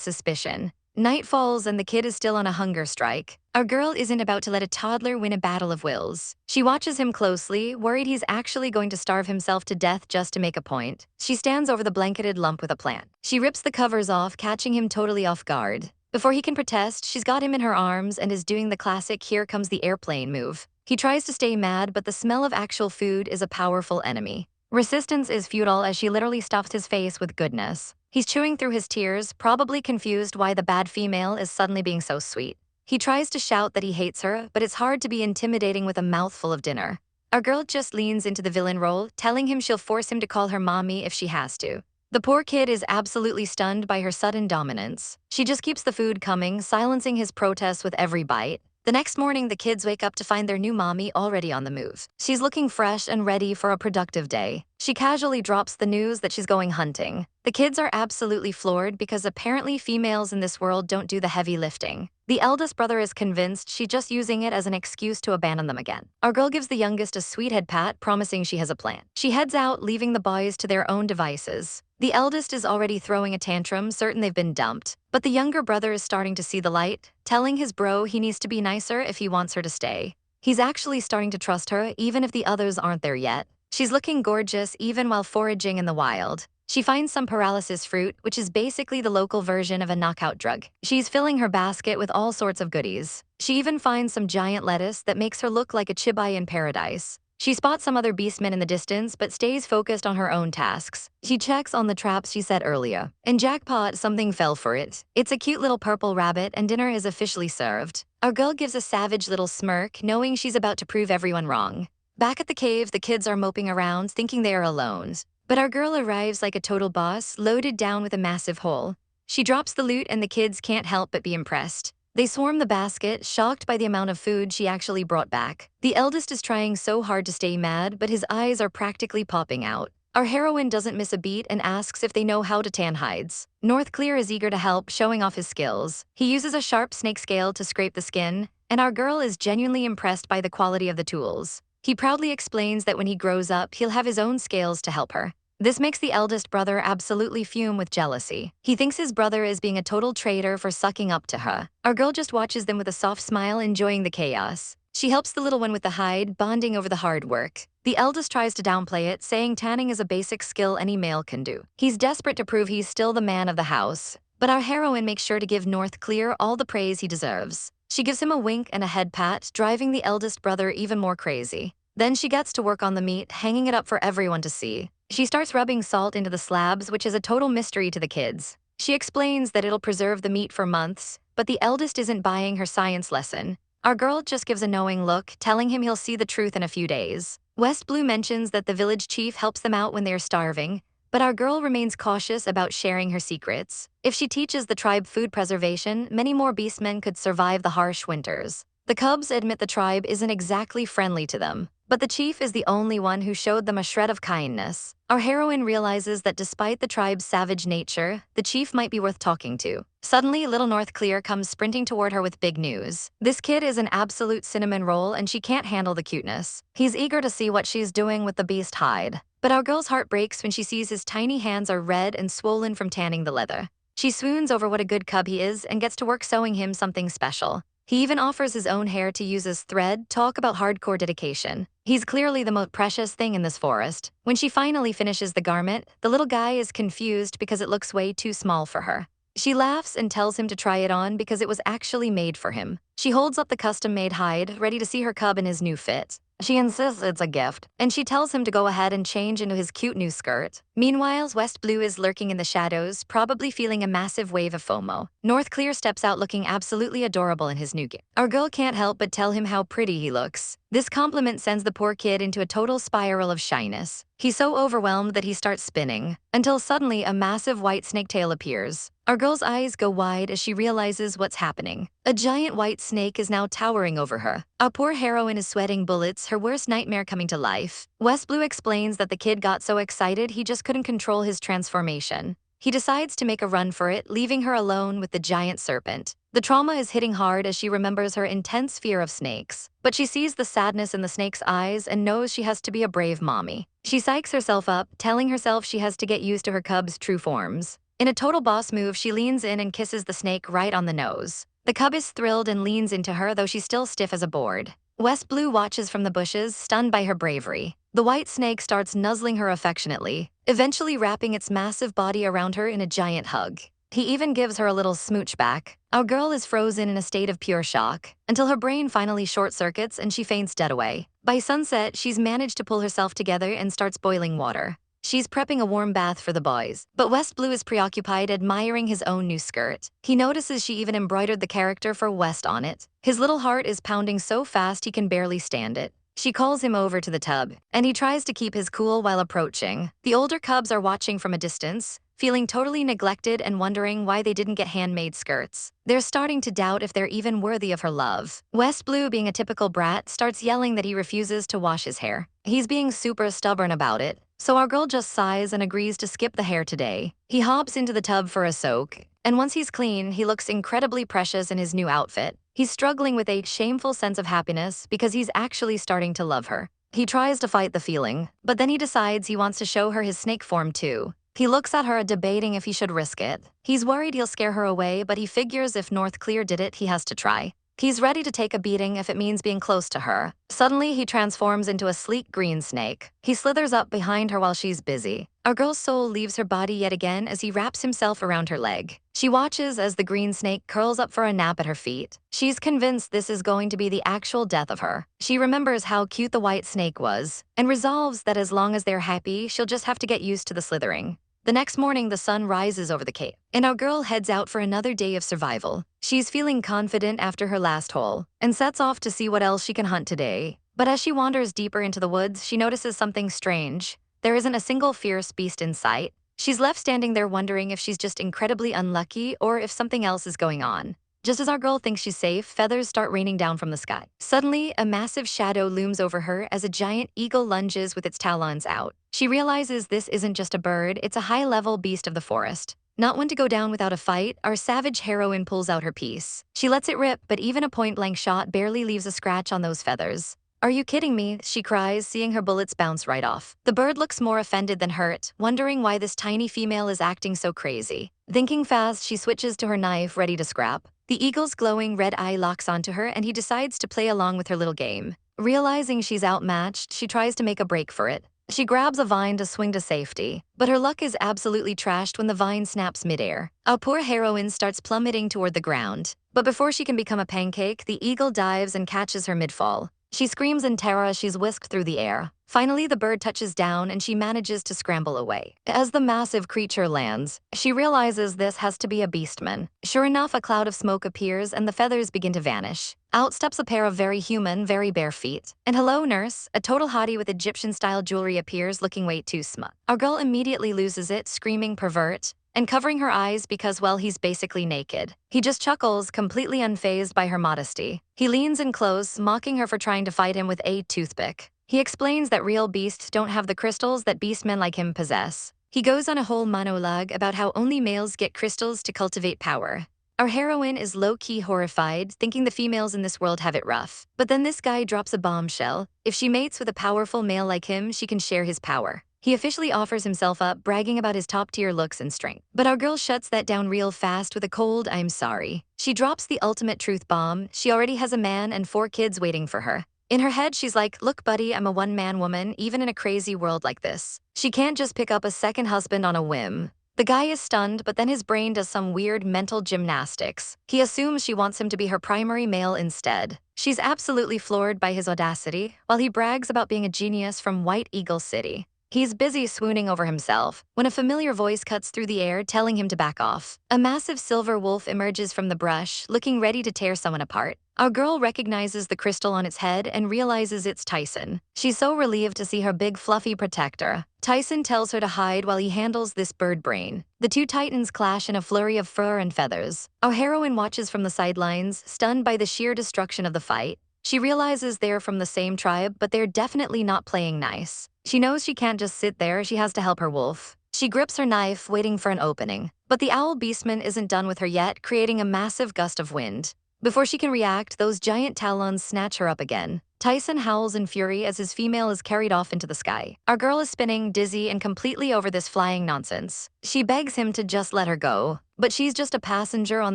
suspicion. Night falls and the kid is still on a hunger strike. Our girl isn't about to let a toddler win a battle of wills. She watches him closely, worried he's actually going to starve himself to death just to make a point. She stands over the blanketed lump with a plant. She rips the covers off, catching him totally off guard. Before he can protest, she's got him in her arms and is doing the classic "here comes the airplane" move. He tries to stay mad, but the smell of actual food is a powerful enemy. Resistance is futile as she literally stuffs his face with goodness. He's chewing through his tears, probably confused why the bad female is suddenly being so sweet. He tries to shout that he hates her, but it's hard to be intimidating with a mouthful of dinner. Our girl just leans into the villain role, telling him she'll force him to call her mommy if she has to. The poor kid is absolutely stunned by her sudden dominance. She just keeps the food coming, silencing his protests with every bite. The next morning, the kids wake up to find their new mommy already on the move. She's looking fresh and ready for a productive day. She casually drops the news that she's going hunting. The kids are absolutely floored because apparently females in this world don't do the heavy lifting. The eldest brother is convinced she's just using it as an excuse to abandon them again. Our girl gives the youngest a sweet head pat, promising she has a plan. She heads out, leaving the boys to their own devices. The eldest is already throwing a tantrum, certain they've been dumped. But the younger brother is starting to see the light, telling his bro he needs to be nicer if he wants her to stay. He's actually starting to trust her, even if the others aren't there yet. She's looking gorgeous even while foraging in the wild. She finds some paralysis fruit, which is basically the local version of a knockout drug. She's filling her basket with all sorts of goodies. She even finds some giant lettuce that makes her look like a chibai in paradise. She spots some other beastmen in the distance, but stays focused on her own tasks. She checks on the traps she set earlier. And jackpot, something fell for it. It's a cute little purple rabbit, and dinner is officially served. Our girl gives a savage little smirk, knowing she's about to prove everyone wrong. Back at the cave, the kids are moping around, thinking they are alone. But our girl arrives like a total boss, loaded down with a massive hole. She drops the loot, and the kids can't help but be impressed. They swarm the basket, shocked by the amount of food she actually brought back. The eldest is trying so hard to stay mad, but his eyes are practically popping out. Our heroine doesn't miss a beat and asks if they know how to tan hides. North Clear is eager to help, showing off his skills. He uses a sharp snake scale to scrape the skin, and our girl is genuinely impressed by the quality of the tools. He proudly explains that when he grows up, he'll have his own scales to help her. This makes the eldest brother absolutely fume with jealousy. He thinks his brother is being a total traitor for sucking up to her. Our girl just watches them with a soft smile, enjoying the chaos. She helps the little one with the hide, bonding over the hard work. The eldest tries to downplay it, saying tanning is a basic skill any male can do. He's desperate to prove he's still the man of the house. But our heroine makes sure to give North Clear all the praise he deserves. She gives him a wink and a head pat, driving the eldest brother even more crazy. Then she gets to work on the meat, hanging it up for everyone to see. She starts rubbing salt into the slabs, which is a total mystery to the kids. She explains that it'll preserve the meat for months, but the eldest isn't buying her science lesson. Our girl just gives a knowing look, telling him he'll see the truth in a few days. West Blue mentions that the village chief helps them out when they're starving, but our girl remains cautious about sharing her secrets. If she teaches the tribe food preservation, many more beastmen could survive the harsh winters. The cubs admit the tribe isn't exactly friendly to them, but the chief is the only one who showed them a shred of kindness. Our heroine realizes that despite the tribe's savage nature, the chief might be worth talking to. Suddenly, little North Clear comes sprinting toward her with big news. This kid is an absolute cinnamon roll, and she can't handle the cuteness. He's eager to see what she's doing with the beast hide. But our girl's heart breaks when she sees his tiny hands are red and swollen from tanning the leather. She swoons over what a good cub he is and gets to work sewing him something special. He even offers his own hair to use as thread. Talk about hardcore dedication. He's clearly the most precious thing in this forest. When she finally finishes the garment, the little guy is confused because it looks way too small for her. She laughs and tells him to try it on because it was actually made for him. She holds up the custom-made hide, ready to see her cub in his new fit. She insists it's a gift, and she tells him to go ahead and change into his cute new skirt. Meanwhile, West Blue is lurking in the shadows, probably feeling a massive wave of FOMO. North Clear steps out looking absolutely adorable in his new gear. Our girl can't help but tell him how pretty he looks. This compliment sends the poor kid into a total spiral of shyness. He's so overwhelmed that he starts spinning, until suddenly a massive white snake tail appears. Our girl's eyes go wide as she realizes what's happening. A giant white snake is now towering over her. Our poor heroine is sweating bullets, her worst nightmare coming to life. West Blue explains that the kid got so excited he just couldn't control his transformation. He decides to make a run for it, leaving her alone with the giant serpent. The trauma is hitting hard as she remembers her intense fear of snakes. But she sees the sadness in the snake's eyes and knows she has to be a brave mommy. She psychs herself up, telling herself she has to get used to her cub's true forms. In a total boss move, she leans in and kisses the snake right on the nose. The cub is thrilled and leans into her, though she's still stiff as a board. West Blue watches from the bushes, stunned by her bravery. The white snake starts nuzzling her affectionately, eventually wrapping its massive body around her in a giant hug. He even gives her a little smooch back. Our girl is frozen in a state of pure shock, until her brain finally short-circuits and she faints dead away. By sunset, she's managed to pull herself together and starts boiling water. She's prepping a warm bath for the boys, but West Blue is preoccupied admiring his own new skirt. He notices she even embroidered the character for West on it. His little heart is pounding so fast he can barely stand it. She calls him over to the tub, and he tries to keep his cool while approaching. The older cubs are watching from a distance, feeling totally neglected and wondering why they didn't get handmade skirts. They're starting to doubt if they're even worthy of her love. West Blue, being a typical brat, starts yelling that he refuses to wash his hair. He's being super stubborn about it, so our girl just sighs and agrees to skip the hair today. He hops into the tub for a soak, and once he's clean, he looks incredibly precious in his new outfit. He's struggling with a shameful sense of happiness because he's actually starting to love her. He tries to fight the feeling, but then he decides he wants to show her his snake form too. He looks at her, debating if he should risk it. He's worried he'll scare her away, but he figures if North Clear did it, he has to try. He's ready to take a beating if it means being close to her. Suddenly, he transforms into a sleek green snake. He slithers up behind her while she's busy. Our girl's soul leaves her body yet again as he wraps himself around her leg. She watches as the green snake curls up for a nap at her feet. She's convinced this is going to be the actual death of her. She remembers how cute the white snake was, and resolves that as long as they're happy, she'll just have to get used to the slithering. The next morning, the sun rises over the cave, and our girl heads out for another day of survival. She's feeling confident after her last hole, and sets off to see what else she can hunt today. But as she wanders deeper into the woods, she notices something strange. There isn't a single fierce beast in sight. She's left standing there wondering if she's just incredibly unlucky or if something else is going on. Just as our girl thinks she's safe, feathers start raining down from the sky. Suddenly, a massive shadow looms over her as a giant eagle lunges with its talons out. She realizes this isn't just a bird, it's a high-level beast of the forest. Not one to go down without a fight, our savage heroine pulls out her piece. She lets it rip, but even a point-blank shot barely leaves a scratch on those feathers. "Are you kidding me?" she cries, seeing her bullets bounce right off. The bird looks more offended than hurt, wondering why this tiny female is acting so crazy. Thinking fast, she switches to her knife, ready to scrap. The eagle's glowing red eye locks onto her, and he decides to play along with her little game. Realizing she's outmatched, she tries to make a break for it. She grabs a vine to swing to safety, but her luck is absolutely trashed when the vine snaps midair. Our poor heroine starts plummeting toward the ground, but before she can become a pancake, the eagle dives and catches her mid-fall. She screams in terror as she's whisked through the air. Finally, the bird touches down and she manages to scramble away. As the massive creature lands, she realizes this has to be a beastman. Sure enough, a cloud of smoke appears and the feathers begin to vanish. Out steps a pair of very human, very bare feet. And hello, nurse, a total hottie with Egyptian-style jewelry appears, looking way too smut. Our girl immediately loses it, screaming pervert, and covering her eyes because, well, he's basically naked. He just chuckles, completely unfazed by her modesty. He leans in close, mocking her for trying to fight him with a toothpick. He explains that real beasts don't have the crystals that beastmen like him possess. He goes on a whole monologue about how only males get crystals to cultivate power. Our heroine is low-key horrified, thinking the females in this world have it rough. But then this guy drops a bombshell. If she mates with a powerful male like him, she can share his power. He officially offers himself up, bragging about his top-tier looks and strength. But our girl shuts that down real fast with a cold "I'm sorry." She drops the ultimate truth bomb. She already has a man and 4 kids waiting for her. In her head, she's like, "Look, buddy, I'm a one-man woman, even in a crazy world like this." She can't just pick up a second husband on a whim. The guy is stunned, but then his brain does some weird mental gymnastics. He assumes she wants him to be her primary male instead. She's absolutely floored by his audacity, while he brags about being a genius from White Eagle City. He's busy swooning over himself when a familiar voice cuts through the air telling him to back off. A massive silver wolf emerges from the brush, looking ready to tear someone apart. Our girl recognizes the crystal on its head and realizes it's Tyson. She's so relieved to see her big fluffy protector. Tyson tells her to hide while he handles this bird brain. The two titans clash in a flurry of fur and feathers. Our heroine watches from the sidelines, stunned by the sheer destruction of the fight. She realizes they're from the same tribe, but they're definitely not playing nice. She knows she can't just sit there, she has to help her wolf. She grips her knife, waiting for an opening. But the owl beastman isn't done with her yet, creating a massive gust of wind. Before she can react, those giant talons snatch her up again. Tyson howls in fury as his female is carried off into the sky. Our girl is spinning, dizzy, and completely over this flying nonsense. She begs him to just let her go, but she's just a passenger on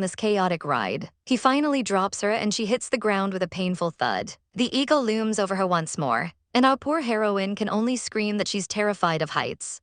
this chaotic ride. He finally drops her and she hits the ground with a painful thud. The eagle looms over her once more, and our poor heroine can only scream that she's terrified of heights.